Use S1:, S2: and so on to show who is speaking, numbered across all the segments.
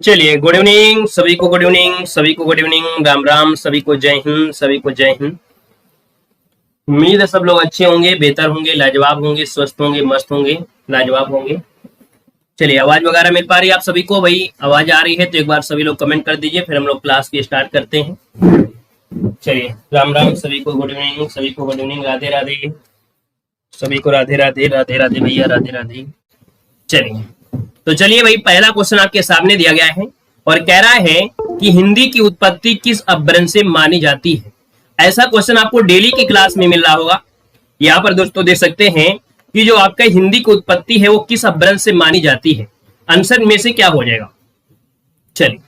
S1: चलिए, good evening सभी को, गुड इवनिंग सभी को, गुड इवनिंग, राम राम सभी को, जय हिंद सभी को, जय हिंद। उम्मीद है सब लोग अच्छे होंगे, बेहतर होंगे, लाजवाब होंगे, स्वस्थ होंगे, मस्त होंगे, लाजवाब होंगे। चलिए, आवाज वगैरह मिल पा रही है आप सभी को? भाई आवाज आ रही है तो एक बार सभी लोग कमेंट कर दीजिए, फिर हम लोग क्लास की स्टार्ट करते हैं। चलिए, राम राम सभी को, गुड इवनिंग सभी को, गुड इवनिंग, राधे राधे सभी को, राधे राधे, राधे राधे भैया, राधे राधे। चलिए, तो चलिए भाई, पहला क्वेश्चन आपके सामने दिया गया है और कह रहा है कि हिंदी की उत्पत्ति किस अपभ्रंश से मानी जाती है। ऐसा क्वेश्चन आपको डेली की क्लास में मिल रहा होगा। यहाँ पर दोस्तों देख सकते हैं कि जो आपका हिंदी की उत्पत्ति है वो किस अपभ्रंश से मानी जाती है। आंसर में से क्या हो जाएगा? चलिए,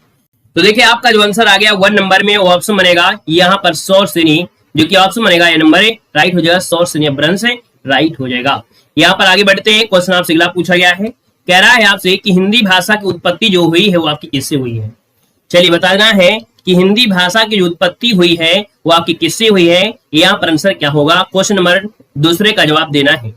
S1: तो देखिए आपका जो आंसर आ गया 1 नंबर में, वो ऑप्शन बनेगा यहाँ पर सौरसेनी, जो कि ऑप्शन बनेगा ए नंबर राइट हो जाएगा। सौरसेनी अपभ्रंश है, राइट हो जाएगा। यहाँ पर आगे बढ़ते हैं। क्वेश्चन आपसे अगला पूछा गया है, कह रहा है आपसे कि हिंदी भाषा की उत्पत्ति जो हुई है वो आपकी किससे हुई है। चलिए, बताना है कि हिंदी भाषा की जो उत्पत्ति हुई है वो आपकी किससे हुई है। यहाँ पर आंसर क्या होगा? क्वेश्चन नंबर दूसरे का जवाब देना है।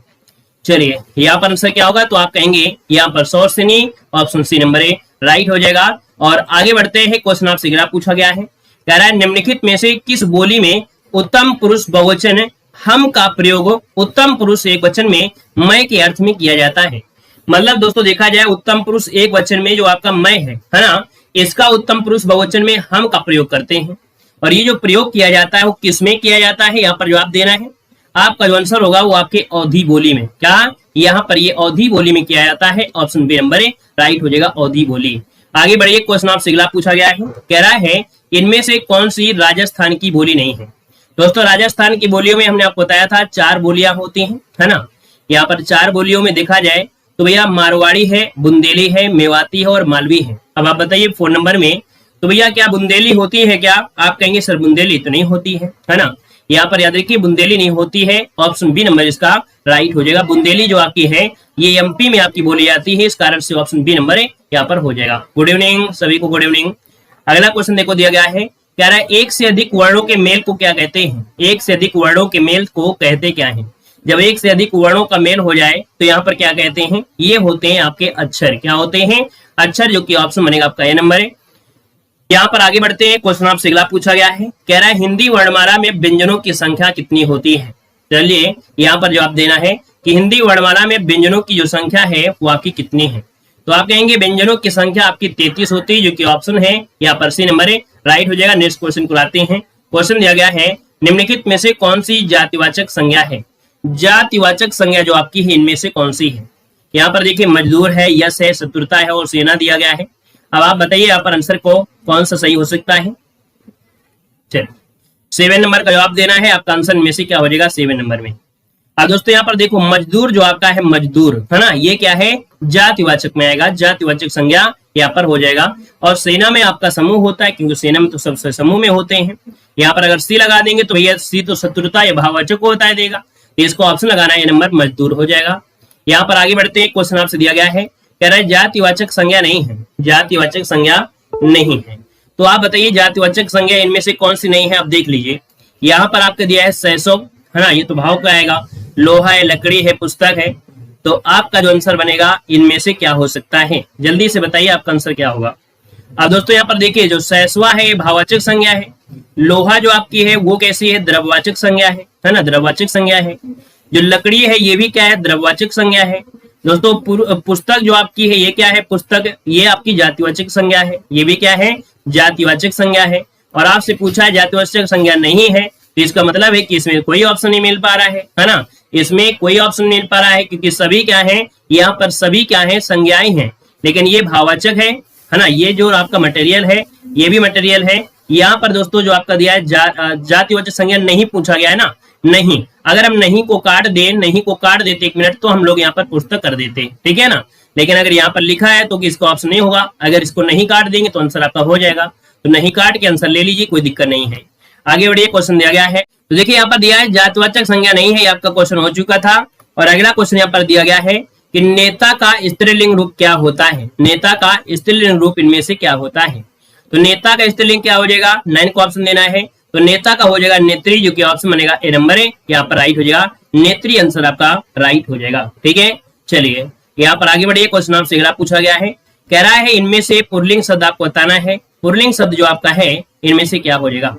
S1: चलिए, यहाँ पर आंसर क्या होगा? तो आप कहेंगे यहाँ पर Shauraseni, option C number A right हो जाएगा। और आगे बढ़ते हैं। क्वेश्चन आपसे अगला पूछा गया है, कह रहा है निम्नलिखित में से किस बोली में उत्तम पुरुष बहुवचन हम का प्रयोग उत्तम पुरुष एक वचन में मैं के अर्थ में किया जाता है। मतलब दोस्तों देखा जाए, उत्तम पुरुष एक वचन में जो आपका मैं है ना, इसका उत्तम पुरुष बहुवचन में हम का प्रयोग करते हैं। और ये जो प्रयोग किया जाता है वो किसमें किया जाता है, यहाँ पर जवाब देना है। आपका जो आंसर होगा वो आपके अवधी बोली में। क्या यहाँ पर ये अवधी बोली में किया जाता है? ऑप्शन बी नंबर राइट हो जाएगा, अवधी बोली। आगे बढ़िए। क्वेश्चन आपसे अगला पूछा गया है, कह रहा है इनमें से कौन सी राजस्थान की बोली नहीं है। दोस्तों राजस्थान की बोलियों में हमने आपको बताया था 4 बोलियां होती हैं, है ना। यहाँ पर 4 बोलियों में देखा जाए तो भैया मारवाड़ी है, बुंदेली है, मेवाती है और मालवी है। अब आप बताइए 4 नंबर में, तो भैया क्या बुंदेली होती है क्या? आप कहेंगे सर बुंदेली तो नहीं होती है ना। यहाँ पर याद रखिए बुंदेली नहीं होती है, ऑप्शन बी नंबर इसका राइट हो जाएगा। बुंदेली जो आपकी है ये एमपी में आपकी बोली जाती है, इस कारण से ऑप्शन बी नंबर यहाँ पर हो जाएगा। गुड इवनिंग सभी को, गुड इवनिंग। अगला क्वेश्चन देखो दिया गया है, कह रहा है एक से अधिक वर्णों के मेल को क्या कहते हैं। एक से अधिक वर्णों के मेल को कहते क्या है? जब एक से अधिक वर्णों का मेल हो जाए तो यहाँ पर क्या कहते हैं? ये होते हैं आपके अक्षर। क्या होते हैं? अक्षर, जो कि ऑप्शन बनेगा आपका ए नंबर है। यहाँ पर आगे बढ़ते हैं। क्वेश्चन आपसे अगला पूछा गया है, कह रहा है हिंदी वर्णमाला में व्यंजनों की संख्या कितनी होती है। चलिए, यहाँ पर जवाब देना है कि हिंदी वर्णमाला में व्यंजनों की जो संख्या है वो आपकी कितनी है। तो आप कहेंगे व्यंजनों की संख्या आपकी 33 होती है, जो कि ऑप्शन है यहाँ पर सी नंबर राइट हो जाएगा। नेक्स्ट क्वेश्चन को लाते हैं। क्वेश्चन दिया गया है निम्नलिखित में से कौन सी जातिवाचक संज्ञा है। जातिवाचक संज्ञा जो आपकी है इनमें से कौन सी है? यहाँ पर देखिए मजदूर है, यश है, शत्रुता है और सेना दिया गया है। अब आप बताइए यहाँ पर आंसर को कौन सा सही हो सकता है। चलिए, 7 नंबर का जवाब देना है। आपका आंसर में से क्या हो जाएगा? 7 नंबर में। अब दोस्तों यहाँ पर देखो मजदूर जो आपका है, मजदूर है ना, ये क्या है? जातिवाचक में आएगा, जातिवाचक संज्ञा यहाँ पर हो जाएगा। और सेना में आपका समूह होता है, क्योंकि सेना में तो सबसे समूह में होते हैं। यहाँ पर अगर सी लगा देंगे तो भैया सी तो शत्रुता या भाववाचक को होता है देगा, इसको ऑप्शन लगाना है, ये नंबर मजदूर हो जाएगा। यहाँ पर आगे बढ़ते हैं। क्वेश्चन आपसे दिया गया है, कह रहा है जातिवाचक संज्ञा नहीं है। जातिवाचक संज्ञा नहीं है, तो आप बताइए जातिवाचक संज्ञा इनमें से कौन सी नहीं है। आप देख लीजिए, यहाँ पर आपका दिया है सैसव, है ना, ये तो भाव का आएगा, लोहा है, लकड़ी है, पुस्तक है। तो आपका जो आंसर बनेगा इनमें से क्या हो सकता है? जल्दी से बताइए आपका आंसर क्या होगा। अब दोस्तों यहाँ पर देखिए जो सैसवा है भाववाचक संज्ञा है, लोहा जो आपकी है वो कैसी है? द्रववाचक संज्ञा है ना, द्रववाचक संज्ञा है। जो लकड़ी है ये भी क्या है? द्रववाचक संज्ञा है। दोस्तों पुस्तक जो आपकी है ये क्या है? पुस्तक, ये आपकी जातिवाचक संज्ञा है, ये भी क्या है? जातिवाचक संज्ञा है। और आपसे पूछा है जातिवाचक संज्ञा नहीं है, तो इसका मतलब है कि इसमें कोई ऑप्शन नहीं मिल पा रहा है ना, इसमें कोई ऑप्शन नहीं मिल पा रहा है, क्योंकि सभी क्या है? यहाँ पर सभी क्या है? संज्ञाएं हैं, लेकिन ये भाववाचक है ना। ये जो आपका मटेरियल है ये भी मटेरियल है। यहाँ पर दोस्तों जो आपका दिया है जातिवाचक संज्ञा नहीं पूछा गया है ना, नहीं। अगर हम नहीं को काट देते 1 मिनट तो हम लोग यहाँ पर पुस्तक कर देते, ठीक है ना। लेकिन अगर यहाँ पर लिखा है तो इसका ऑप्शन नहीं होगा। अगर इसको नहीं काट देंगे तो आंसर आपका हो जाएगा, तो नहीं काट के आंसर ले लीजिए, कोई दिक्कत नहीं है। आगे बढ़िए। क्वेश्चन दिया गया है, तो देखिए यहाँ पर दिया है जातिवाचक संज्ञा नहीं है, आपका क्वेश्चन हो चुका था। और अगला क्वेश्चन यहाँ पर दिया गया है कि नेता का स्त्रीलिंग रूप क्या होता है। नेता का स्त्रीलिंग रूप इनमें से क्या होता है? तो नेता का स्त्रीलिंग क्या हो जाएगा? 9 को ऑप्शन देना है। तो नेता का हो जाएगा नेत्री, जो कि ऑप्शन बनेगा ए नंबर है, यहाँ पर राइट हो जाएगा नेत्री, आंसर आपका राइट हो जाएगा। ठीक है, चलिए यहाँ पर आगे बढ़िए। क्वेश्चन आपसे अगला पूछा गया है, कह रहा है इनमें से पुल्लिंग शब्द आपको बताना है। पुल्लिंग शब्द जो आपका है इनमें से क्या हो जाएगा,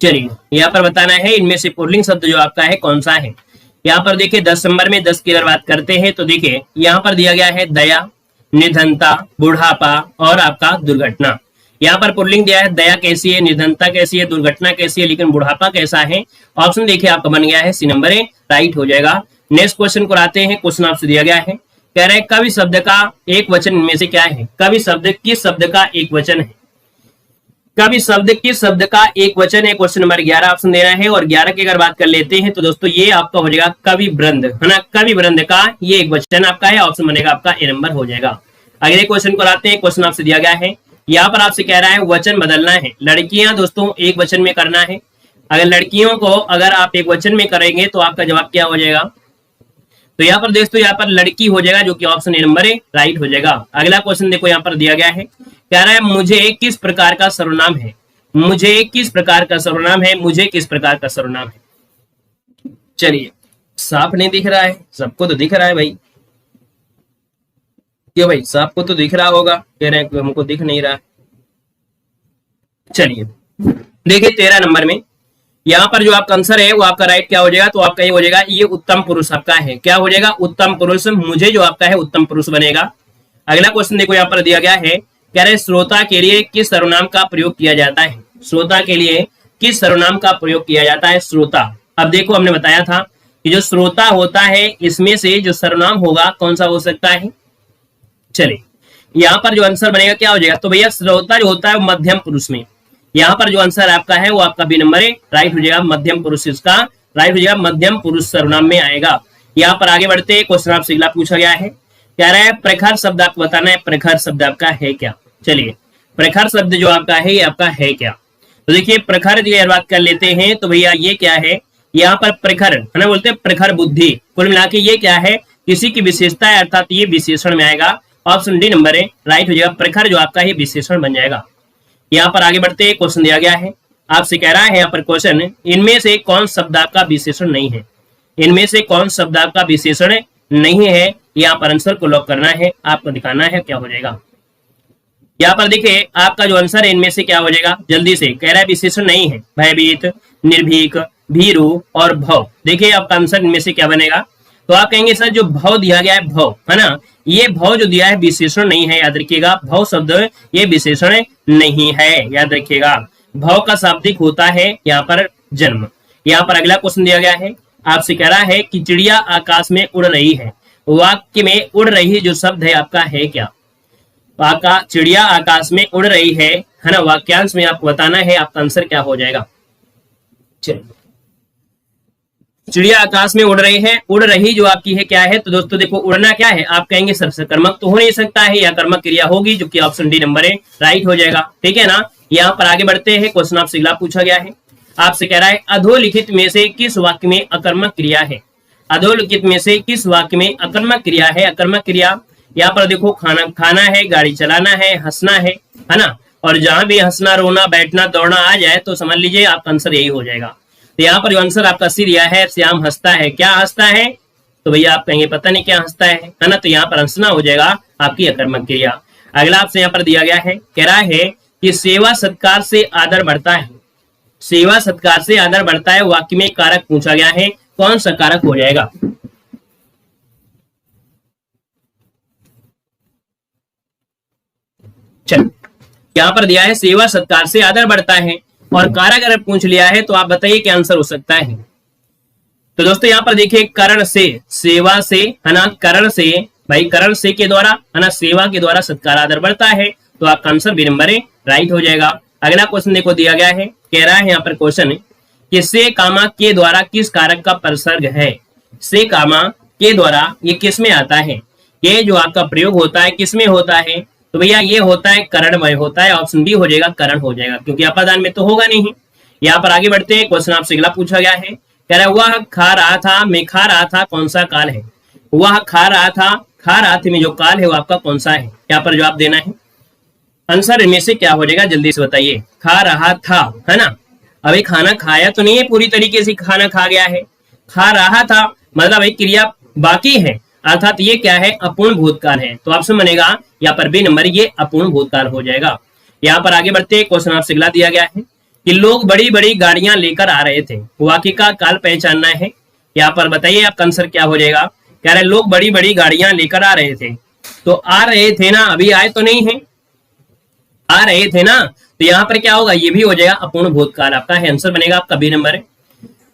S1: चलिए यहाँ पर बताना है इनमें से पुल्लिंग शब्द जो आपका है कौन सा है। यहाँ पर देखिए 10 नंबर में 10 की अगर बात करते हैं तो देखिए यहाँ पर दिया गया है दया, निधनता, बुढ़ापा और आपका दुर्घटना। यहाँ पर पुल्लिंग दिया है, दया कैसी है, निधनता कैसी है, दुर्घटना कैसी है, लेकिन बुढ़ापा कैसा है। ऑप्शन देखिए आपका बन गया है सी नंबर है, राइट हो जाएगा। नेक्स्ट क्वेश्चन को आते हैं, क्वेश्चन आपसे दिया गया है, कह रहे हैं कवि शब्द का एक वचन इनमें से क्या है। कवि शब्द किस शब्द का एक वचन है, कवि शब्द किस शब्द का एक वचन है। क्वेश्चन नंबर 11 ऑप्शन देना है। और 11 की अगर बात कर लेते हैं तो दोस्तों ये आपका हो जाएगा कवि वृंद, है ना। कवि वृंद का ये एक वचन आपका है, ऑप्शन बनेगा आपका ए नंबर हो जाएगा। अगले क्वेश्चन को आते हैं, क्वेश्चन आपसे दिया गया है, यहाँ पर आपसे कह रहा है वचन बदलना है। लड़कियां दोस्तों एक वचन में करना है। अगर लड़कियों को अगर आप एक वचन में करेंगे तो आपका जवाब क्या हो जाएगा, तो यहाँ पर दोस्तों यहाँ पर लड़की हो जाएगा, जो कि ऑप्शन ए नंबर है, राइट हो जाएगा। अगला क्वेश्चन देखो यहाँ पर दिया गया है, कह रहा है मुझे किस प्रकार का सर्वनाम है। मुझे किस प्रकार का सर्वनाम है, मुझे किस प्रकार का सर्वनाम है। चलिए साफ नहीं दिख रहा है, सबको तो दिख रहा है भाई, क्यों भाई, सबको तो दिख रहा होगा, कह रहे हैं हमको दिख नहीं रहा। चलिए देखिए 13 नंबर में यहाँ पर जो आपका आंसर है वो आपका राइट क्या हो जाएगा, तो आपका ये हो जाएगा, ये उत्तम पुरुष आपका है, क्या हो जाएगा, उत्तम पुरुष। मुझे जो आपका है उत्तम पुरुष बनेगा। अगला क्वेश्चन देखो यहाँ पर दिया गया है, कह रहे श्रोता के लिए किस सर्वनाम का प्रयोग किया जाता है। श्रोता के लिए किस सर्वनाम का प्रयोग किया जाता है, श्रोता। अब देखो हमने बताया था कि जो श्रोता होता है इसमें से जो सर्वनाम होगा कौन सा हो सकता है। चलिए यहाँ पर जो आंसर बनेगा क्या हो जाएगा, तो भैया श्रोता जो होता है वो मध्यम पुरुष में, यहाँ पर जो आंसर आपका है वो आपका बी नंबर है, राइट हो जाएगा। मध्यम पुरुष इसका राइट हो जाएगा, मध्यम पुरुष सर्वनाम में आएगा। यहाँ पर आगे बढ़ते क्वेश्चन आपसे अगला पूछा गया है, कह रहा है प्रखर शब्द आपको बताना है, प्रखर शब्द आपका है क्या। चलिए प्रखर शब्द जो आपका है ये आपका है क्या, तो देखिए प्रखर की बात कर लेते हैं तो भैया ये क्या है, यहाँ पर प्रखर है ना, बोलते हैं प्रखर बुद्धि। कुल मिला के ये क्या है, किसी की विशेषता है, अर्थात ये विशेषण में आएगा, ऑप्शन डी नंबर है, राइट हो जाएगा। प्रखर जो आपका है विशेषण बन जाएगा। यहाँ पर आगे बढ़ते क्वेश्चन दिया गया है, आपसे कह रहा है यहाँ पर क्वेश्चन, इनमें से कौन शब्द आपका विशेषण नहीं है। इनमें से कौन शब्द आपका विशेषण नहीं है, यहाँ पर आंसर को लॉक करना है, आपको दिखाना है क्या हो जाएगा। यहाँ पर देखिए आपका जो आंसर है इनमें से क्या हो जाएगा, जल्दी से, कह रहा है विशेषण नहीं है, भयभीत, निर्भीक, भीरु और भव। देखिए आपका आंसर इनमें से क्या बनेगा, तो आप कहेंगे सर जो भव दिया गया है, भव है ना, ये भव जो दिया है विशेषण नहीं है, याद रखिएगा। भव शब्द ये विशेषण नहीं है, याद रखिएगा। भव का शाब्दिक होता है यहाँ पर जन्म। यहाँ पर अगला क्वेश्चन दिया गया है, आपसे कह रहा है कि चिड़िया आकाश में उड़ रही है, वाक्य में उड़ रही जो शब्द है आपका है क्या। चिड़िया आकाश में उड़ रही है ना, वाक्यांश में आपको बताना है, आपका आंसर क्या हो जाएगा। चलिए चिड़िया आकाश में उड़ रही है, उड़ रही जो आपकी है क्या है, तो दोस्तों देखो उड़ना क्या है, आप कहेंगे सर कर्मक तो हो नहीं सकता है, या कर्मक क्रिया होगी, जो कि ऑप्शन डी नंबर है, राइट हो जाएगा, ठीक है ना। यहाँ पर आगे बढ़ते हैं, क्वेश्चन आपसे अगला पूछा गया है, आपसे कह रहा है अधोलिखित में से किस वाक्य में अकर्मक क्रिया है। अधोलिखित में से किस वाक्य में अकर्मक क्रिया है। अकर्मक क्रिया यहाँ पर देखो खाना है, गाड़ी चलाना है, हंसना है ना, और जहां भी हंसना, रोना, बैठना, दौड़ना आ जाए तो समझ लीजिए आपका आंसर यही हो जाएगा। तो यहाँ पर जो आंसर आपका सी दिया है, श्याम हंसता है, क्या हंसता है, तो भैया आप कहेंगे पता नहीं क्या हंसता है ना, तो यहाँ पर हंसना हो जाएगा आपकी अकर्मक क्रिया। अगला आपसे यहाँ पर दिया गया है, कह रहा है कि सेवा सत्कार से आदर बढ़ता है। सेवा सत्कार से आदर बढ़ता है, वाक्य में कारक पूछा गया है, कौन सा कारक हो जाएगा। चलो यहाँ पर दिया है सेवा सत्कार से आदर बढ़ता है, और कारक अगर पूछ लिया है तो आप बताइए क्या आंसर हो सकता है। तो दोस्तों यहाँ पर देखिए करण से, सेवा से है ना, करण से भाई, करण से के द्वारा है ना, सेवा के द्वारा सत्कार आदर बढ़ता है, तो आपका आंसर बी नंबर है, राइट हो जाएगा। अगला क्वेश्चन देखो दिया गया है, कह रहा है यहाँ पर क्वेश्चन कि से कामा के द्वारा किस कारक का प्रसर्ग है। से कामा के द्वारा ये किस में आता है, ये जो आपका प्रयोग होता है किस में होता है, तो भैया ये होता है करणमय होता है, ऑप्शन बी हो जाएगा, करण हो जाएगा, क्योंकि अपादान में तो होगा नहीं। यहाँ पर आगे बढ़ते हैं, क्वेश्चन आपसे अगला पूछा गया है, कह रहा है वह खा रहा था, मैं खा रहा था, कौन सा काल है। वह खा रहा था, खा रहा था में जो काल है वो आपका कौन सा है, यहाँ पर जवाब देना है। आंसर इनमें से क्या हो जाएगा, जल्दी से बताइए। खा रहा था है ना, अभी खाना खाया तो नहीं है, पूरी तरीके से खाना खा गया है। खा रहा था मतलब एक क्रिया बाकी है, अर्थात ये क्या है, अपूर्ण भूतकाल है। तो ऑप्शन बनेगा यहाँ पर बी नंबर, ये अपूर्ण भूतकाल हो जाएगा। यहाँ पर आगे बढ़ते क्वेश्चन आपसे अगला दिया गया है कि लोग बड़ी बड़ी गाड़ियां लेकर आ रहे थे, वाक्य का काल पहचानना है। यहाँ पर बताइए आपका आंसर क्या हो जाएगा। कह रहे लोग बड़ी बड़ी गाड़ियां लेकर आ रहे थे, तो आ रहे थे ना, अभी आए तो नहीं है, आ रहे थे ना, तो यहाँ पर क्या होगा, ये भी हो जाएगा अपूर्ण भूतकाल, आपका है आंसर बनेगा आपका बी नंबर।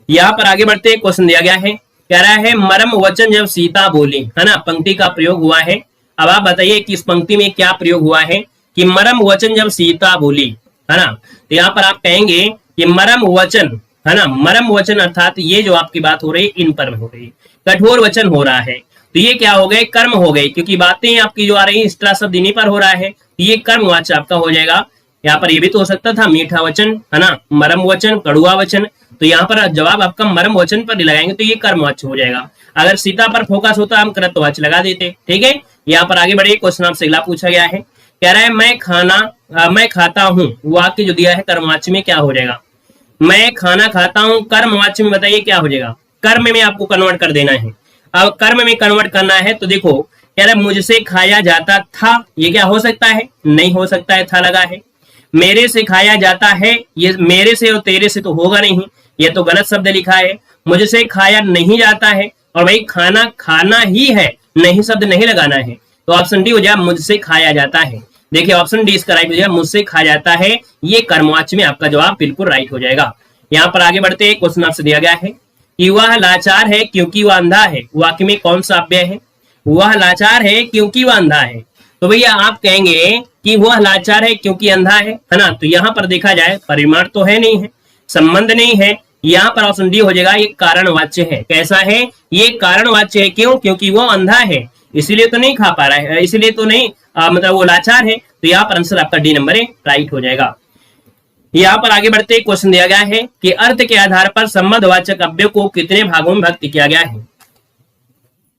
S1: यहाँ पर आगे बढ़ते क्वेश्चन दिया गया है, कह रहा है मरम वचन जब सीता बोली, है ना, पंक्ति का प्रयोग हुआ है। अब आप बताइए कि इस पंक्ति में क्या प्रयोग हुआ है कि मरम वचन जब सीता बोली, है ना। तो यहाँ पर आप कहेंगे कि मरम वचन, है ना, मरम वचन अर्थात ये जो आपकी बात हो रही है इन पर हो रही है, कठोर वचन हो रहा है, तो ये क्या हो गए, कर्म हो गए, क्योंकि बातें आपकी जो आ रही है स्त्रा शब्द इन्हीं पर हो रहा है, तो ये कर्मवाच्य आपका हो जाएगा। यहाँ पर ये भी तो हो सकता था मीठा वचन, है ना, मरम वचन, कड़ुआ वचन, तो यहाँ पर जवाब आपका मरम वचन पर लगाएंगे तो ये कर्मवाच्य हो जाएगा। अगर सीता पर फोकस होता हम कृतवाच्य लगा देते, ठीक है। यहाँ पर आगे बढ़िए, क्वेश्चन आपसे अगला पूछा गया है, कह रहा है मैं खाता हूँ, वाक्य जो दिया है कर्मवाच्य में क्या हो जाएगा, मैं खाना खाता हूँ, कर्मवाच्य में बताइए क्या हो जाएगा, कर्म में आपको कन्वर्ट कर देना है। अब कर्म में कन्वर्ट करना है तो देखो, कह रहा है मुझसे खाया जाता था, ये क्या हो सकता है, नहीं हो सकता है, था लगा है। मेरे से खाया जाता है, ये मेरे से और तेरे से तो होगा नहीं, ये तो गलत शब्द लिखा है। मुझसे खाया नहीं जाता है, और भाई खाना खाना ही है, नहीं शब्द नहीं लगाना है, तो ऑप्शन डी हो जाए मुझसे खाया जाता है। देखिए ऑप्शन डी इसका राइट हो जाएगा, मुझसे खाया जाता है, ये कर्मवाच्य में आपका जवाब बिल्कुल राइट हो जाएगा। यहाँ पर आगे बढ़ते क्वेश्चन आपसे दिया गया है कि वह लाचार है क्योंकि वह अंधा है, वाक्य में कौन सा अव्यय है, वह लाचार है क्योंकि वह अंधा है। तो भैया आप कहेंगे कि वह लाचार है क्योंकि अंधा है ना, तो यहाँ पर देखा जाए परिमाण तो है नहीं है, संबंध नहीं है, यहाँ पर ऑप्शन डी हो जाएगा, ये कारणवाच्य है। कैसा है, ये कारणवाच्य है, क्यों, क्योंकि वो अंधा है, इसीलिए तो नहीं खा पा रहा है, इसलिए तो नहीं मतलब वो लाचार है, तो यहाँ पर आंसर आपका डी नंबर राइट हो जाएगा। यहाँ पर आगे बढ़ते क्वेश्चन दिया गया है कि अर्थ के आधार पर संबंधवाचक अव्यय को कितने भागों में विभक्त किया गया है।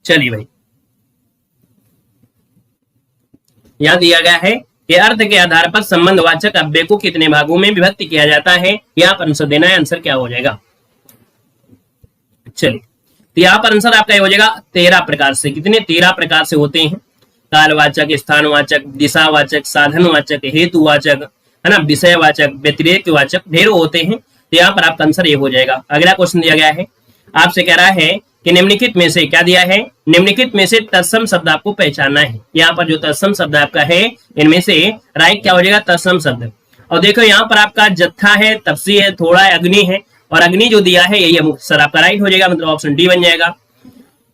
S1: चलिए भाई, यहाँ दिया गया है कि अर्थ के आधार पर संबंधवाचक अव्यय को कितने भागों में विभक्त किया जाता है, यहाँ पर आंसर देना है, आंसर क्या हो जाएगा। चलिए, तो यहाँ पर आंसर आपका हो जाएगा 13 प्रकार से। कितने, 13 प्रकार से होते हैं, कालवाचक, स्थानवाचक, दिशावाचक, साधनवाचक, हेतुवाचक, है ना, विषयवाचक, व्यतिरेकवाचक, ढेरों होते हैं। तो यहाँ पर आपका आंसर ये हो जाएगा। अगला क्वेश्चन दिया गया है, आपसे कह रहा है कि निम्नलिखित में से क्या दिया है, निम्नलिखित में से तत्सम शब्द आपको पहचानना है। यहाँ पर जो तत्सम शब्द आपका है इनमें से राइट क्या हो जाएगा, तत्सम शब्द। और देखो यहाँ पर आपका जत्था है, तपसी है, थोड़ा है, अग्नि है, और अग्नि जो दिया है यही सर आपका राइट हो जाएगा, मतलब ऑप्शन डी बन जाएगा।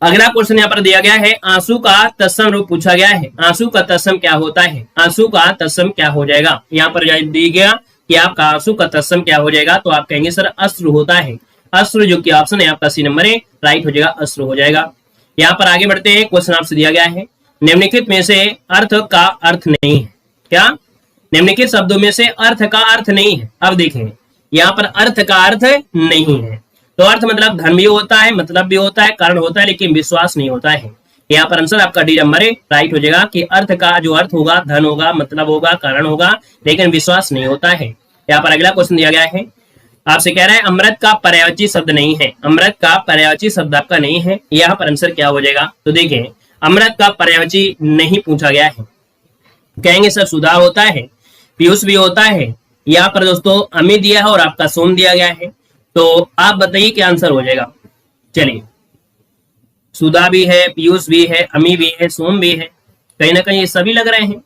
S1: अगला क्वेश्चन यहाँ पर दिया गया है, आंसू का तत्सम रूप पूछा गया है, आंसू का तत्सम क्या होता है, आंसू का तत्सम क्या हो जाएगा। यहाँ पर दी गया कि आपका आंसू का तत्सम क्या हो जाएगा, तो आप कहेंगे सर अश्रु होता है, अश्रु जो कि ऑप्शन है आपका सी नंबर है, राइट हो जाएगा, अश्रु हो जाएगा। यहाँ पर आगे बढ़ते हैं, क्वेश्चन आपसे दिया गया है, निम्नलिखित में से अर्थ का अर्थ नहीं है, क्या, निम्नलिखित शब्दों में से अर्थ का अर्थ नहीं है। अब देखेंगे यहाँ पर अर्थ का अर्थ नहीं है, तो अर्थ मतलब धर्म भी होता है, मतलब भी होता है, कारण होता है, लेकिन विश्वास नहीं होता है। यहाँ पर आंसर आपका डी नंबर राइट हो जाएगा कि अर्थ का जो अर्थ होगा धन होगा, मतलब होगा, कारण होगा, लेकिन विश्वास नहीं होता है। यहाँ पर अगला क्वेश्चन दिया गया है, आपसे कह रहा है अमृत का पर्यायवाची शब्द नहीं है, अमृत का पर्यायवाची शब्द आपका नहीं है, यहाँ पर आंसर क्या हो जाएगा। तो देखें अमृत का पर्यायवाची नहीं पूछा गया है, कहेंगे सर सुधा होता है, पीयूष भी होता है, यहाँ पर दोस्तों अमी दिया है और आपका सोम दिया गया है, तो आप बताइए क्या आंसर हो जाएगा। चलिए, सुधा भी है, पीयूष भी है, अमी भी है, सोम भी है, कहीं ना कहीं ये सभी लग रहे हैं।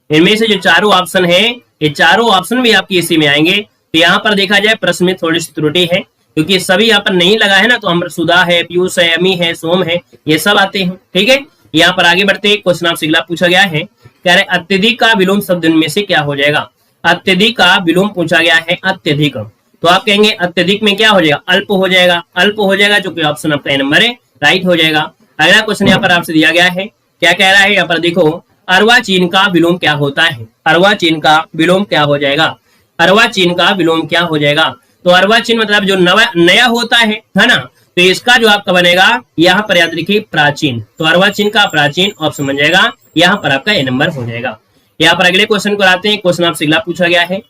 S1: इनमें से जो चारों ऑप्शन है, ये चारों ऑप्शन भी आपकी इसी में आएंगे। तो यहाँ पर देखा जाए प्रश्न में थोड़ी सी त्रुटि है, क्योंकि सभी यहाँ पर नहीं लगा है ना, तो हम सुधा है, पीयूष है, अमी है, सोम है, ये सब आते हैं, ठीक है। यहाँ पर आगे बढ़ते क्वेश्चन आपसे अगला पूछा गया है, कह रहे अत्यधिक का विलोम शब्द इनमें से क्या हो जाएगा। अत्यधिक का विलोम पूछा गया है, अत्यधिक, तो आप कहेंगे अत्यधिक में क्या हो जाएगा, अल्प हो जाएगा, अल्प हो जाएगा, जो कि ऑप्शन आपका ए नंबर है, राइट हो जाएगा। अगला क्वेश्चन यहाँ पर आपसे दिया गया है, क्या कह रहा है, यहाँ पर देखो अर्वाचीन का विलोम क्या होता है, अर्वाचीन का विलोम क्या हो जाएगा, अर्वाचीन का विलोम क्या हो जाएगा। तो अर्वाचीन मतलब जो नया होता है ना, तो इसका जो आपका बनेगा यहाँ पर याद रखिए प्राचीन, तो अर्वाचीन का प्राचीन ऑप्शन बन जाएगा, यहाँ पर आपका ए नंबर हो जाएगा। यहाँ पर अगले क्वेश्चन को आते हैं, क्वेश्चन आपसे अगला पूछा गया है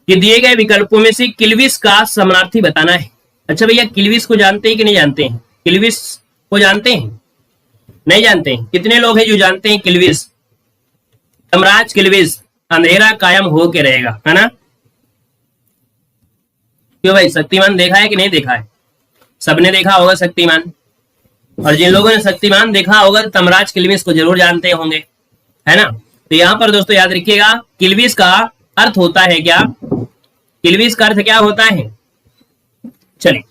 S1: कि दिए गए विकल्पों में से किल्विस का समानार्थी बताना है। अच्छा भैया, किल्विस को जानते हैं कि नहीं जानते हैं, किल्विस को जानते हैं, नहीं जानते हैं? कितने लोग हैं जो जानते हैं किल्विस, तमराज किल्विस, अंधेरा कायम हो के रहेगा, है ना? क्यों भाई, शक्तिमान देखा है कि नहीं देखा है? सबने देखा होगा शक्तिमान, और जिन लोगों ने शक्तिमान देखा होगा तमराज किल्विस को जरूर जानते होंगे, है ना? तो यहाँ पर दोस्तों याद रखिएगा, किल्विस का अर्थ होता है क्या? किल्विस का अर्थ क्या होता है? चलिए,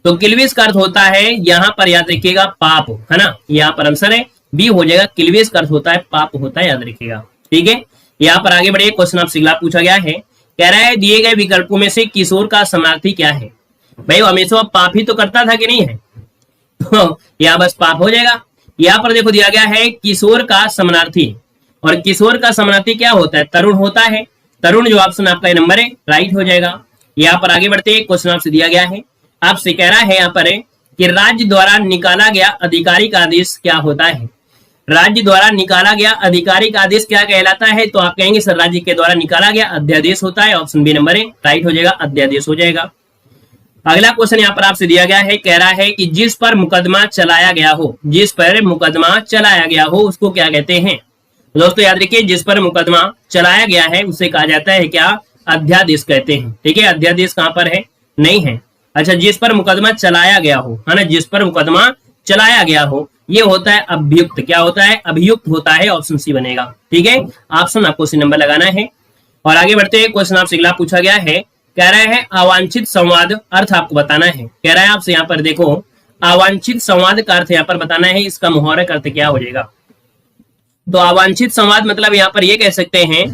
S1: तो किल्विस का अर्थ होता है, यहाँ पर याद रखिएगा पाप, है ना? यहाँ पर आंसर है बी हो जाएगा। किल्विस का अर्थ होता है पाप होता है, याद रखिएगा, ठीक है? यहाँ पर आगे बढ़िए, क्वेश्चन आपसे अगला पूछा गया है, कह रहा है दिए गए विकल्पों में से किशोर का समानार्थी क्या है? भाई हमेशा पाप ही तो करता था कि नहीं है? तो यहाँ बस पाप हो जाएगा। यहाँ पर देखो दिया गया है किशोर का समानार्थी, और किशोर का समानार्थी क्या होता है? तरुण होता है। तरुण जो ऑप्शन आपका नंबर है राइट हो जाएगा। यहाँ पर आगे बढ़ते हैं, क्वेश्चन आपसे दिया गया है, आपसे कह रहा है यहाँ पर कि राज्य द्वारा निकाला गया आधिकारिक आदेश क्या होता है? राज्य द्वारा निकाला गया आधिकारिक आदेश क्या कहलाता है? तो आप कहेंगे सर राज्य के द्वारा निकाला गया अध्यादेश होता है, ऑप्शन बी नंबर है राइट हो जाएगा, अध्यादेश हो जाएगा। अगला क्वेश्चन यहाँ पर आपसे दिया गया है, कह रहा है कि जिस पर मुकदमा चलाया गया हो, जिस पर मुकदमा चलाया गया हो उसको क्या कहते हैं? दोस्तों याद रखिए, जिस पर मुकदमा चलाया गया है उसे कहा जाता है क्या? अध्यादेश कहते हैं, ठीक है? अध्यादेश कहाँ पर है? नहीं है। अच्छा, जिस पर मुकदमा चलाया गया हो, है ना? जिस पर मुकदमा चलाया गया हो ये होता है अभियुक्त। क्या होता है? अभियुक्त होता है, ऑप्शन सी बनेगा, ठीक है? ऑप्शन आपको सी नंबर लगाना है। और आगे बढ़ते हैं, क्वेश्चन आपसे अगला पूछा गया है, कह रहा है अवांछित संवाद अर्थ आपको बताना है। कह रहा है आपसे यहाँ पर देखो, अवांछित संवाद का अर्थ यहाँ पर बताना है, इसका मुहावरक अर्थ क्या हो जाएगा? तो अवांछित संवाद मतलब यहाँ पर ये कह सकते हैं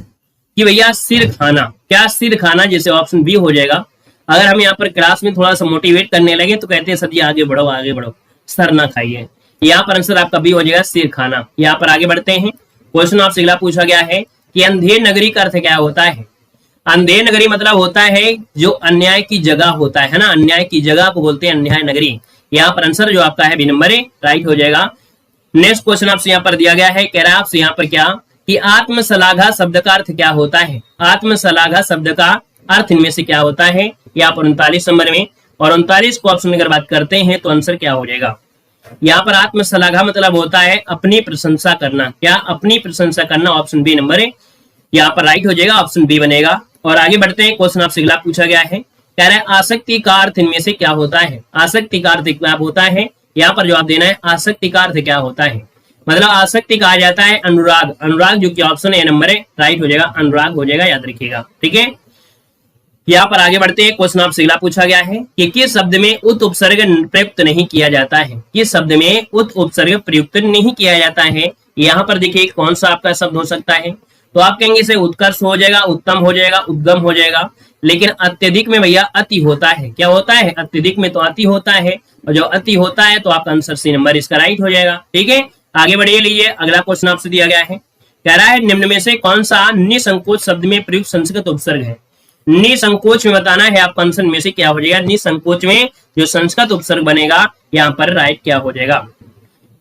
S1: कि भैया सिर खाना। क्या? सिर खाना, जैसे ऑप्शन बी हो जाएगा। अगर हम यहाँ पर क्लास में थोड़ा सा मोटिवेट करने लगे तो कहते हैं सर जी आगे बढ़ो आगे बढ़ो, सर ना खाइए। यहाँ पर आंसर आपका बी हो जाएगा, सिर खाना। यहाँ पर आगे बढ़ते हैं, क्वेश्चन आपसे अगला पूछा गया है कि अंधेर नगरी का अर्थ क्या होता है? अंधेर नगरी मतलब होता है जो अन्याय की जगह होता है ना? अन्याय की जगह को बोलते हैं अन्याय नगरी। यहाँ पर आंसर जो आपका है बी नंबर है राइट हो जाएगा। नेक्स्ट क्वेश्चन आपसे यहाँ पर दिया गया है, कह रहा है आपसे यहाँ पर क्या कि आत्मश्लाघा शब्द का अर्थ क्या होता है? आत्मश्लाघा शब्द का अर्थ इनमें से क्या होता है? यहाँ पर 39 नंबर में, और 39 को ऑप्शन अगर बात करते हैं तो आंसर क्या हो जाएगा? यहाँ पर आत्मश्लाघा मतलब होता है अपनी प्रशंसा करना। क्या? अपनी प्रशंसा करना, ऑप्शन बी नंबर है यहाँ पर राइट हो जाएगा, ऑप्शन बी बनेगा। और आगे बढ़ते हैं, क्वेश्चन आपसे अगला पूछा गया है, कह रहा है आसक्ति का अर्थ इनमें से क्या होता है? आसक्ति का अर्थ क्या होता है? यहाँ पर जवाब देना है, आसक्ति का अर्थ क्या होता है? मतलब आसक्ति कहा जाता है अनुराग। अनुराग जो कि ऑप्शन ए नंबर है राइट हो जाएगा, अनुराग हो जाएगा, याद रखिएगा, ठीक है? यहाँ पर आगे बढ़ते हैं, क्वेश्चन आपसे अगला पूछा गया है कि किस शब्द में उत उपसर्ग प्रयुक्त नहीं किया जाता है? किस शब्द में उत उपसर्ग प्रयुक्त नहीं किया जाता है? यहाँ पर देखिए कौन सा आपका शब्द हो सकता है? तो आप कहेंगे इसे उत्कर्ष हो जाएगा, उत्तम हो जाएगा, उद्गम हो जाएगा। लेकिन अत्यधिक में भैया अति होता है। क्या होता है? अत्यधिक में तो अति होता है, और जो अति होता है तो आपका आंसर सी नंबर इसका राइट हो जाएगा, ठीक है? आगे बढ़िए, लीजिए अगला क्वेश्चन आपसे दिया गया है, कह रहा है निम्न में से कौन सा निसंकोच शब्द में प्रयुक्त संस्कृत उपसर्ग है? निसंकोच में बताना है आपका आंसर में से क्या हो जाएगा? निसंकोच में जो संस्कृत उपसर्ग बनेगा यहाँ पर राइट क्या हो जाएगा?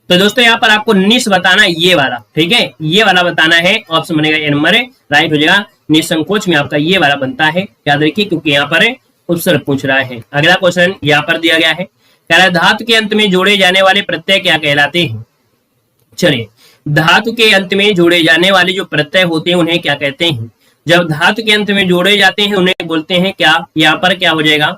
S1: तो दोस्तों यहाँ पर आपको निस बताना है, ये वाला, ठीक है? ये वाला बताना है, ऑप्शन बनेगा ए नंबर है राइट हो जाएगा। निसंकोच में आपका ये वाला बनता है, याद रखिए, क्योंकि यहाँ पर उपसर्ग पूछ रहा है। अगला क्वेश्चन यहाँ पर दिया गया है, कह रहा है धातु के अंत में जोड़े जाने वाले प्रत्यय क्या कहलाते हैं? चलिए, धातु के अंत में जोड़े जाने वाले जो प्रत्यय होते हैं उन्हें क्या कहते हैं? जब धातु के अंत में जोड़े जाते हैं उन्हें बोलते हैं क्या? यहाँ पर क्या हो जाएगा?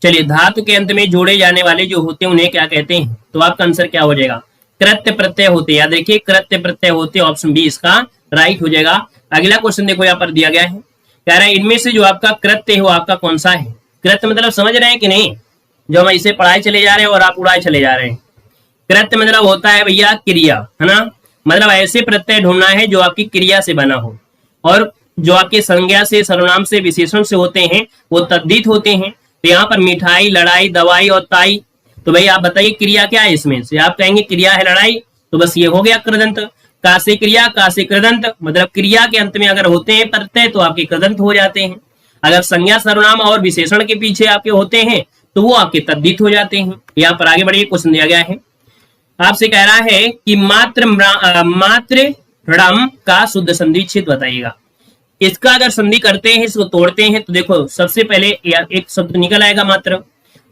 S1: चलिए, धातु के अंत में जोड़े जाने वाले जो होते हैं उन्हें क्या कहते हैं? तो आपका आंसर क्या हो जाएगा? कृत्य प्रत्यय होते हैं, याद देखिए, कृत्य प्रत्यय होते, ऑप्शन बी इसका राइट हो जाएगा। अगला क्वेश्चन देखो यहाँ पर दिया गया है, कह रहा है इनमें से जो आपका कृत्य है वो आपका कौन सा है? कृत्य मतलब समझ रहे हैं कि नहीं? जो हम इसे पढ़ाए चले जा रहे हैं और आप उड़ाए चले जा रहे हैं। कृत्य मतलब होता है भैया क्रिया, है ना? मतलब ऐसे प्रत्यय ढूंढना है जो आपकी क्रिया से बना हो, और जो आपके संज्ञा से, सर्वनाम से, विशेषण से होते हैं वो तद्धित होते हैं। तो यहाँ पर मिठाई, लड़ाई, दवाई और ताई, तो भाई आप बताइए क्रिया क्या है इसमें से? आप कहेंगे क्रिया है लड़ाई, तो बस ये हो गया कृदंत। कासे क्रिया, कासे कृदंत, मतलब क्रिया के अंत में अगर होते हैं प्रत्यय तो आपके कृदंत हो जाते हैं। अगर संज्ञा, सर्वनाम और विशेषण के पीछे आपके होते हैं तो वो आपके तद्धित हो जाते हैं। यहाँ पर आगे बढ़िए, क्वेश्चन दिया गया है, आपसे कह रहा है कि मात्र ऋणम का शुद्ध संधि छेद बताइएगा। इसका अगर संधि करते हैं, इसको तोड़ते हैं तो देखो सबसे पहले एक शब्द निकल आएगा मात्र,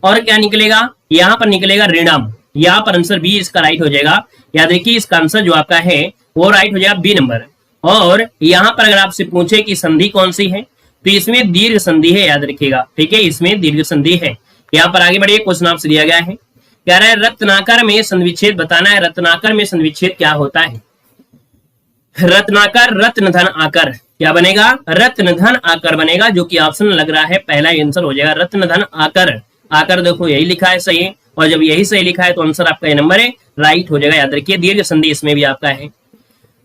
S1: और क्या निकलेगा? यहाँ पर निकलेगा ऋणम। यहाँ पर आंसर बी इसका राइट हो जाएगा। याद रखिए इसका आंसर जो आपका है वो राइट हो जाएगा बी नंबर। और यहाँ पर अगर आपसे पूछे कि संधि कौन सी है तो इसमें दीर्घ संधि है, याद रखिएगा, ठीक है, इसमें दीर्घ संधि है। यहाँ पर आगे बढ़िए, क्वेश्चन आपसे दिया गया है, कह रहा है रत्नाकर में संधिविच्छेद बताना है। रत्नाकर में संधिविच्छेद क्या होता है? रत्नाकर रत्न धन आकर, क्या बनेगा? रत्न धन आकर बनेगा, जो कि ऑप्शन लग रहा है पहला आंसर हो जाएगा रत्न धन आकर। आकर देखो यही लिखा है सही है, और जब यही सही लिखा है तो आंसर आपका ये नंबर है राइट हो जाएगा। याद रखिए दीर्घ संधि इसमें भी आपका है।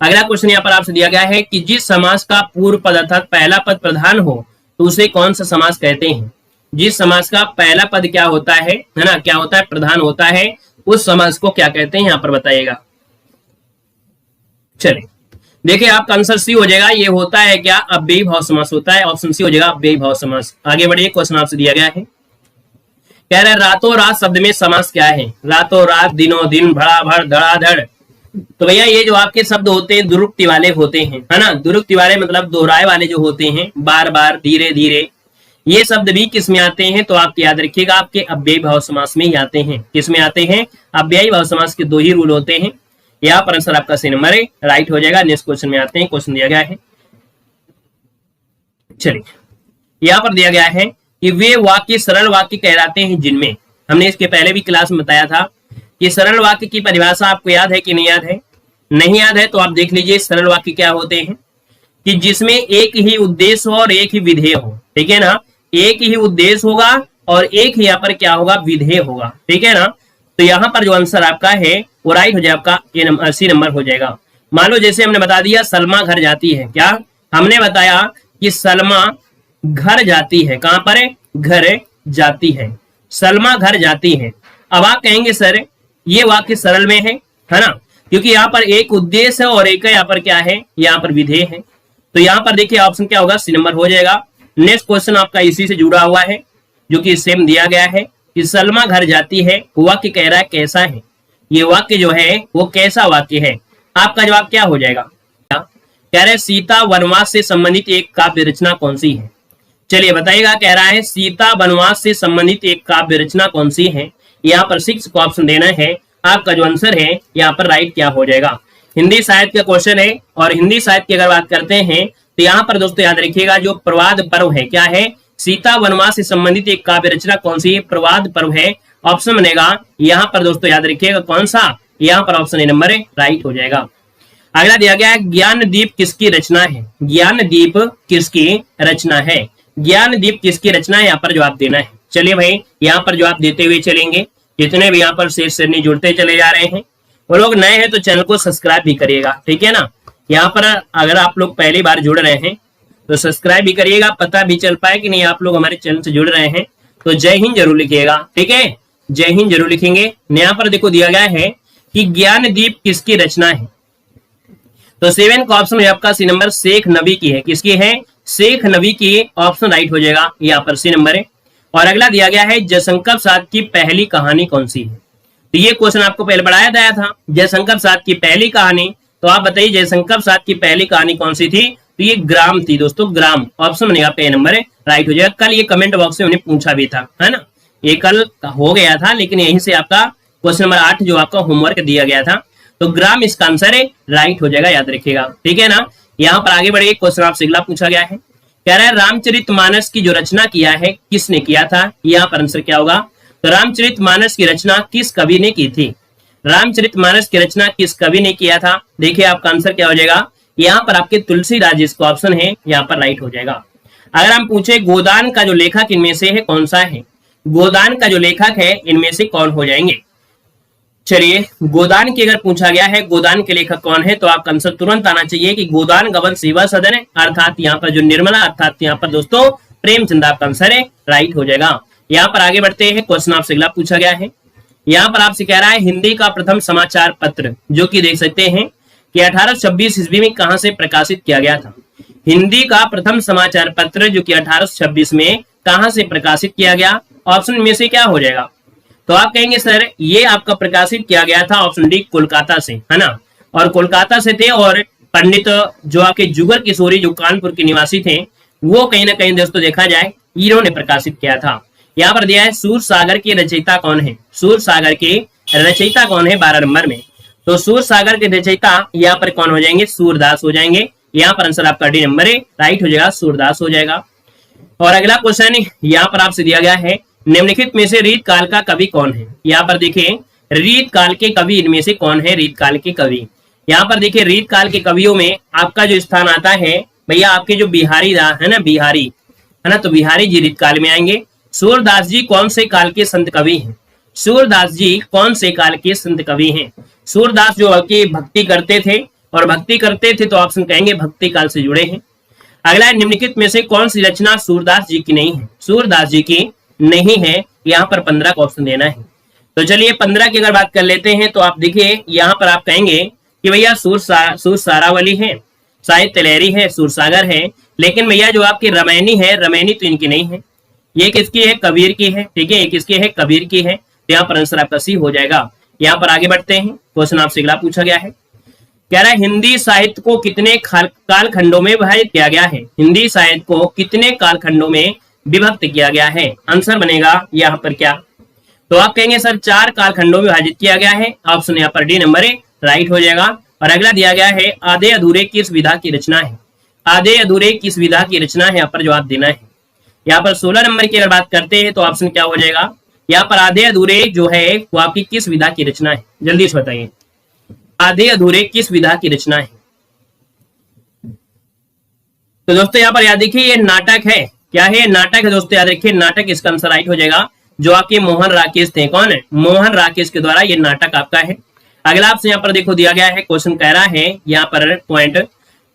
S1: अगला क्वेश्चन यहाँ पर आपसे दिया गया है कि जिस समास का पूर्व पद अर्थात पहला पद प्रधान हो तो उसे कौन सा समास कहते हैं? जिस समास का पहला पद क्या होता है ना, क्या होता है? प्रधान होता है, उस समास को क्या कहते हैं यहाँ पर बताइएगा। चलिए देखिए आपका आंसर सी हो जाएगा। ये होता है क्या? अव्ययी भाव समास होता है। ऑप्शन सी हो जाएगा अव्ययी भाव समास। आगे बढ़िए, क्वेश्चन आपसे दिया गया है, कह रहा है रातों रात शब्द में समास क्या है? रातों रात, दिनों दिन, भड़ाभड़, धड़ाधड़। तो भैया ये जो आपके शब्द होते हैं दुरुक्ति वाले होते हैं, है ना। दुरुक्ति वाले मतलब दोहराए वाले जो होते हैं, बार बार, धीरे धीरे, ये शब्द भी किस में आते हैं? तो आप याद रखिएगा आपके अव्ययी भाव समास में ही आते हैं। किस में आते हैं? अव्ययी भाव समास के दो ही रूल होते हैं। यहाँ पर आंसर आपका सी नंबर है राइट हो जाएगा। नेक्स्ट क्वेश्चन में आते हैं। क्वेश्चन दिया गया है, चलिए यहाँ पर दिया गया है कि वे वाक्य सरल वाक्य कहलाते हैं जिनमें, हमने इसके पहले भी क्लास में बताया था कि सरल वाक्य की परिभाषा आपको याद है कि नहीं याद है? नहीं याद है तो आप देख लीजिए सरल वाक्य क्या होते हैं, कि जिसमें एक ही उद्देश्य हो और एक ही विधेय हो, ठीक है ना। एक ही उद्देश्य होगा और एक ही यहाँ पर क्या होगा? विधेय होगा, ठीक है ना। तो यहाँ पर जो आंसर आपका है वो राइट हो जाएगा, आपका सी नंबर हो जाएगा। मान लो जैसे हमने बता दिया सलमा घर जाती है, क्या हमने बताया कि सलमा घर जाती है, कहां पर है? घर जाती है, सलमा घर जाती है। अब आप कहेंगे सर ये वाक्य सरल में है ना, क्योंकि यहाँ पर एक उद्देश्य है और एक यहाँ पर क्या है? यहाँ पर विधेय है। तो यहाँ पर देखिए ऑप्शन क्या होगा? सी नंबर हो जाएगा। नेक्स्ट क्वेश्चन आपका इसी से जुड़ा हुआ है, जो कि सेम दिया गया है कि सलमा घर जाती है, वाक्य कह रहा है कैसा है? ये वाक्य जो है वो कैसा वाक्य है? आपका जवाब क्या हो जाएगा? कह रहे सीता वनवास से संबंधित एक काव्य रचना कौन सी है? चलिए बताइएगा। कह रहा है सीता वनवास से संबंधित एक काव्य रचना कौन सी है? यहाँ पर 6 को ऑप्शन देना है। आपका जो आंसर है यहाँ पर राइट क्या हो जाएगा? हिंदी साहित्य का क्वेश्चन है, और हिंदी साहित्य की अगर बात करते हैं तो यहाँ पर दोस्तों याद रखिएगा जो प्रवाद पर्व है, क्या है? सीता वनवास से संबंधित एक काव्य रचना कौन सी है? प्रवाद पर्व है। ऑप्शन बनेगा यहाँ पर दोस्तों याद रखिएगा कौन सा? यहाँ पर ऑप्शन ए नंबर है राइट हो जाएगा। अगला दिया गया है ज्ञान दीप किसकी रचना है? ज्ञान दीप किसकी रचना है? ज्ञान दीप किसकी रचना है? यहाँ पर जवाब देना है। चलिए भाई यहाँ पर जवाब देते हुए चलेंगे। जितने भी यहाँ पर शेर शेरनी जुड़ते चले जा रहे हैं, वो लोग नए हैं तो चैनल को सब्सक्राइब भी करिएगा, ठीक है ना। यहाँ पर अगर आप लोग पहली बार जुड़ रहे हैं तो सब्सक्राइब भी करिएगा, पता भी चल पाए कि नहीं आप लोग हमारे चैनल से जुड़ रहे हैं। तो जय हिंद जरूर लिखिएगा, ठीक है, जय हिंद जरूर लिखेंगे। यहाँ पर देखो दिया गया है कि ज्ञान दीप किसकी रचना है? तो 7 का ऑप्शन आपका सी नंबर शेख नबी की है। किसकी है? शेख नबी की। ऑप्शन राइट हो जाएगा, यहाँ पर सी नंबर है। और अगला दिया गया है जयशंकर प्रसाद की पहली कहानी कौन सी है? तो ये क्वेश्चन आपको पहले पढ़ाया गया था, जयशंकर प्रसाद की पहली कहानी। तो आप बताइए जयशंकर प्रसाद की पहली कहानी कौन सी थी? तो ये ग्राम थी दोस्तों, ग्राम। ऑप्शन बनेगा पे नंबर है राइट हो जाएगा। कल ये कमेंट बॉक्स में उन्हें पूछा भी था, है ना, ये कल हो गया था, लेकिन यहीं से आपका क्वेश्चन नंबर 8 जो आपका होमवर्क दिया गया था, तो ग्राम इसका आंसर है राइट हो जाएगा, याद रखिएगा, ठीक है ना। यहाँ पर आगे बढ़िए, क्वेश्चन आपसे अगला पूछा गया है, कह रहा है रामचरितमानस की जो रचना किया है किसने किया था? यहाँ पर आंसर क्या होगा? तो रामचरितमानस की रचना किस कवि ने की थी? रामचरितमानस की रचना किस कवि ने किया था? देखिए आपका आंसर क्या हो जाएगा? यहाँ पर आपके तुलसीदास जी इसका ऑप्शन है, यहाँ पर राइट हो जाएगा। अगर हम पूछे गोदान का जो लेखक इनमें से है कौन सा है? गोदान का जो लेखक है इनमें से कौन हो जाएंगे? चलिए गोदान की अगर पूछा गया है गोदान के लेखक कौन है, तो आपका आंसर तुरंत आना चाहिए कि गोदान गबन सेवा सदन है, अर्थात यहाँ पर जो निर्मला, अर्थात यहाँ पर दोस्तों प्रेमचंद आपका आंसर है राइट हो जाएगा। यहाँ पर आगे बढ़ते हैं, क्वेश्चन आपसे अगला पूछा गया है। यहाँ पर आपसे कह रहा है हिंदी का प्रथम समाचार पत्र, जो कि देख सकते हैं कि 1826 ईस्वी में कहां से प्रकाशित किया गया था? हिंदी का प्रथम समाचार पत्र जो कि 1826 में कहां से प्रकाशित किया गया? ऑप्शन में से क्या हो जाएगा? तो आप कहेंगे सर ये आपका प्रकाशित किया गया था ऑप्शन डी कोलकाता से, है ना, और कोलकाता से थे। और पंडित जो आपके जुगल किशोरी जो कानपुर के निवासी थे, वो कहीं ना कहीं दोस्तों देखा जाए इन्होंने प्रकाशित किया था। यहाँ पर दिया है सूर सागर के रचयिता कौन है? सूर सागर के रचयिता कौन है 12 नंबर में? तो सूर सागर के रचयिता यहाँ पर कौन हो जाएंगे? सूरदास हो जाएंगे। यहाँ पर आंसर आपका डी नंबर है, राइट हो जाएगा, सूरदास हो जाएगा। और अगला क्वेश्चन यहाँ पर आपसे दिया गया है, निम्नलिखित में से रीत काल का कवि कौन है? यहाँ पर देखिए रीत काल के कवि इनमें से कौन है? रीत काल के कवि, यहाँ पर देखिए रीत काल के कवियों में आपका जो स्थान आता है भैया आपके जो बिहारी है ना, बिहारी है ना, तो बिहारी जी रीत काल में आएंगे। सूरदास जी कौन से काल के संत कवि हैं? सूरदास जी कौन से काल के संत कवि हैं? सूरदास जो आपकी भक्ति करते थे, और भक्ति करते थे तो ऑप्शन कहेंगे भक्ति काल से जुड़े हैं। अगला है, निम्नलिखित में से कौन सी रचना सूरदास जी की नहीं है? सूरदास जी की नहीं है, यहाँ पर 15 का ऑप्शन देना है। तो चलिए 15 की अगर बात कर लेते हैं तो आप देखिए यहाँ पर आप कहेंगे कि भैया सूर सारावली है, साहित्य लहरी है, सूरसागर है, लेकिन भैया जो आपकी रमैनी है, रमैनी तो इनकी नहीं है। ये किसकी है? कबीर की है। ठीक है, ये किसकी है? कबीर की है। तो यहाँ पर आंसर आपका सी हो जाएगा। यहाँ पर आगे बढ़ते हैं, क्वेश्चन आपसे अगला पूछा गया है, कह रहा है हिंदी साहित्य को कितने कालखंडों में विभाजित किया गया है? हिंदी साहित्य को कितने कालखंडों में विभक्त किया गया है? आंसर बनेगा यहाँ पर क्या? तो आप कहेंगे सर 4 कालखंडों में विभाजित किया गया है। ऑप्शन यहाँ पर डी नंबर है, राइट हो जाएगा। और अगला दिया गया है, आधे अधूरे किस विधा की रचना है? आधे अधूरे किस विधा की रचना है? यहाँ पर जवाब देना है। यहाँ पर 16 नंबर की अगर बात करते हैं तो ऑप्शन क्या हो जाएगा? यहाँ पर आधे अधूरे जो है वो आपकी किस विधा की रचना है? जल्दी से बताइए, आधे अधूरे किस विधा की रचना है? तो दोस्तों यहाँ पर याद देखिए ये नाटक है। क्या है? नाटक है दोस्तों, याद रखिए नाटक, इसका आंसर राइट हो जाएगा। जो आपके मोहन राकेश थे, कौन है? मोहन राकेश के द्वारा ये नाटक आपका है। अगला आपसे यहाँ पर देखो दिया गया है, क्वेश्चन कह रहा है यहाँ पर पॉइंट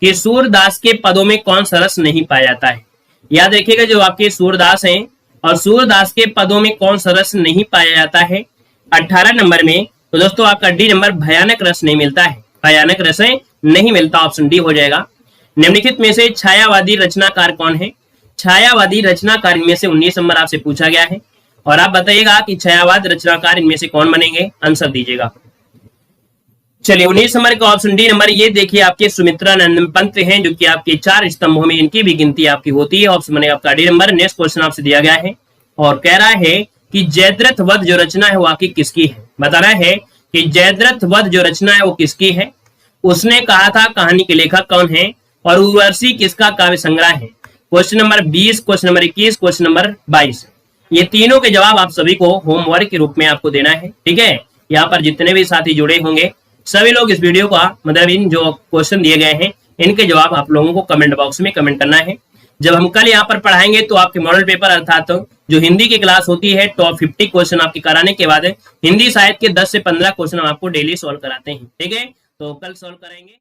S1: कि सूरदास के पदों में कौन सा रस नहीं पाया जाता है? याद रखिएगा जो आपके सूरदास हैं और सूरदास के पदों में कौन सा रस नहीं पाया जाता है? 18 नंबर में। तो दोस्तों आपका डी नंबर, भयानक रस नहीं मिलता है, भयानक रस नहीं मिलता, ऑप्शन डी हो जाएगा। निम्नलिखित में से छायावादी रचनाकार कौन है? छायावादी रचनाकार इनमें से 19 नंबर आपसे पूछा गया है, और आप बताइएगा कि छायावाद रचनाकार इनमें से कौन बनेंगे? आंसर दीजिएगा। चलिए 19 नंबर का ऑप्शन डी नंबर, ये देखिए आपके सुमित्रा नंदन पंत हैं, जो कि आपके 4 स्तंभों में इनकी भी गिनती आपकी होती है। ऑप्शन बनेगा आपका डी नंबर। नेक्स्ट क्वेश्चन आपसे दिया गया है और कह रहा है कि जयद्रथ वध जो रचना है वो आपकी किसकी है? बता रहा है कि जयद्रथ वध जो रचना है वो किसकी है? उसने कहा था कहानी के लेखक कौन है? और उर्वशी किसका काव्य संग्रह है? Question number 20, question number 21, question number 22, ये तीनों के जवाब आप सभी को होमवर्क के रूप में आपको देना है। ठीक है, यहाँ पर जितने भी साथी जुड़े होंगे सभी लोग इस वीडियो का मतलब इन जो क्वेश्चन दिए गए हैं इनके जवाब आप लोगों को कमेंट बॉक्स में कमेंट करना है। जब हम कल यहाँ पर पढ़ाएंगे तो आपके मॉडल पेपर अर्थात जो हिंदी की क्लास होती है टॉप 50 क्वेश्चन आपके कराने के बाद हिंदी साहित्य के 10 से 15 क्वेश्चन हम आपको डेली सॉल्व कराते हैं। ठीक है, तो कल सॉल्व करेंगे।